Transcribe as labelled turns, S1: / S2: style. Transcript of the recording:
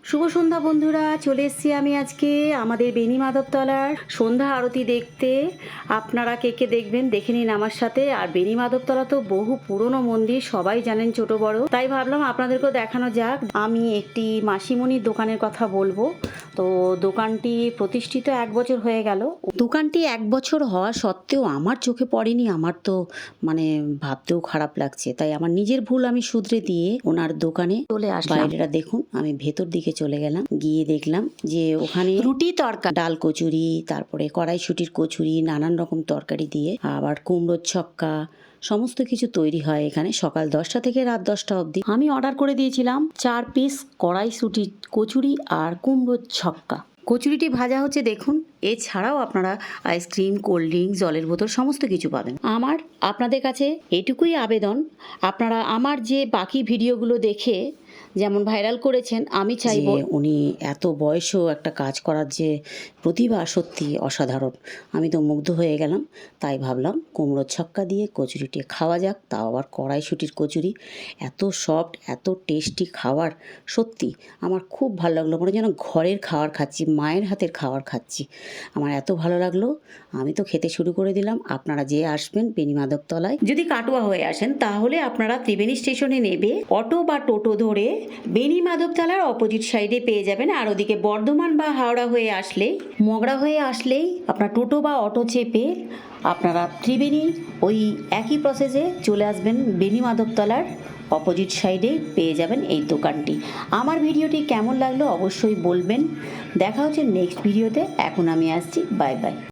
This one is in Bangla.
S1: শুভ সন্ধ্যা বন্ধুরা, চলে এসেছি আমি আজকে আমাদের বেনি মাধবতলার সন্ধ্যা আরতি দেখতে। আপনারা কে কে দেখবেন দেখে নিন আমার সাথে। আর বেনি মাধবতলা তো বহু পুরনো মন্দির, সবাই জানেন ছোট বড়, তাই ভাবলাম আপনাদেরকেও দেখানো যাক। আমি একটি মাসিমণির দোকানের কথা বলবো। তো দোকানটি প্রতিষ্ঠিত 1 বছর হয়ে গেল। দোকানটি 1 বছর হওয়া সত্ত্বেও আমার চোখে পড়েনি। আমার তো ভাবতেও খারাপ লাগছে, তাই আমার নিজের ভুল আমি শুধরে দিয়ে ওনার দোকানে চলে আসলাম। বাইরেটা দেখুন, আমি ভেতর দিকে চলে গেলাম, গিয়ে দেখলাম যে ওখানে রুটি তরকা, ডাল কচুরি, তারপরে কড়াইশুটির কচুরি, নানান রকম তরকারি দিয়ে, আবার কুমড়োর ছক্কা, সমস্ত কিছু তৈরি হয় এখানে সকাল 10টা থেকে রাত 10টা অবধি। আমি অর্ডার করে দিয়েছিলাম 4 পিস কড়াইশুটির কচুরি আর কুমড়োর ছক্কা। কচুরিটি ভাজা হচ্ছে দেখুন। এছাড়াও আপনারা আইসক্রিম, কোল্ড ড্রিঙ্কস, জলের বোতল সমস্ত কিছু পাবেন। আমার আপনাদের কাছে এটুকুই আবেদন, আপনারা আমার যে বাকি ভিডিওগুলো দেখে যেমন ভাইরাল করেছেন, আমি চাইব উনি এত বয়সেও একটা কাজ করার যে প্রতিভা সত্যি অসাধারণ। আমি তো মুগ্ধ হয়ে গেলাম, তাই ভাবলাম কুমড়োর ছক্কা দিয়ে কচুরিটি খাওয়া যাক, তাও আবার কড়াইশুটির কচুরি। এত সফট, এত টেস্টি খাবার, সত্যি আমার খুব ভালো লাগলো। মনে যেন ঘরের খাবার খাচ্ছি, মায়ের হাতের খাবার খাচ্ছি। আমার এত ভালো লাগলো, আমি তো খেতে শুরু করে দিলাম। আপনারা যে আসবেন বেনি মাধবতলায়, যদি কাটোয়া হয়ে আসেন তাহলে আপনারা ত্রিবেণী স্টেশনে নেবে অটো বা টোটো ধরে বেনি মাধবতলার অপোজিট সাইডে পেয়ে যাবেন। আর ওদিকে বর্ধমান বা হাওড়া হয়ে আসলে, মগরা হয়ে আসলেই আপনার টোটো বা অটো চেপে আপনারা ত্রিবেণী ওই একই প্রসেসে চলে আসবেন। বেনি মাধবতলার অপোজিট সাইডে পেয়ে যাবেন এই দোকানটি। আমার ভিডিওটি কেমন লাগলো অবশ্যই বলবেন। দেখা হচ্ছে নেক্সট ভিডিওতে। এখন আমি আসছি, বাই বাই।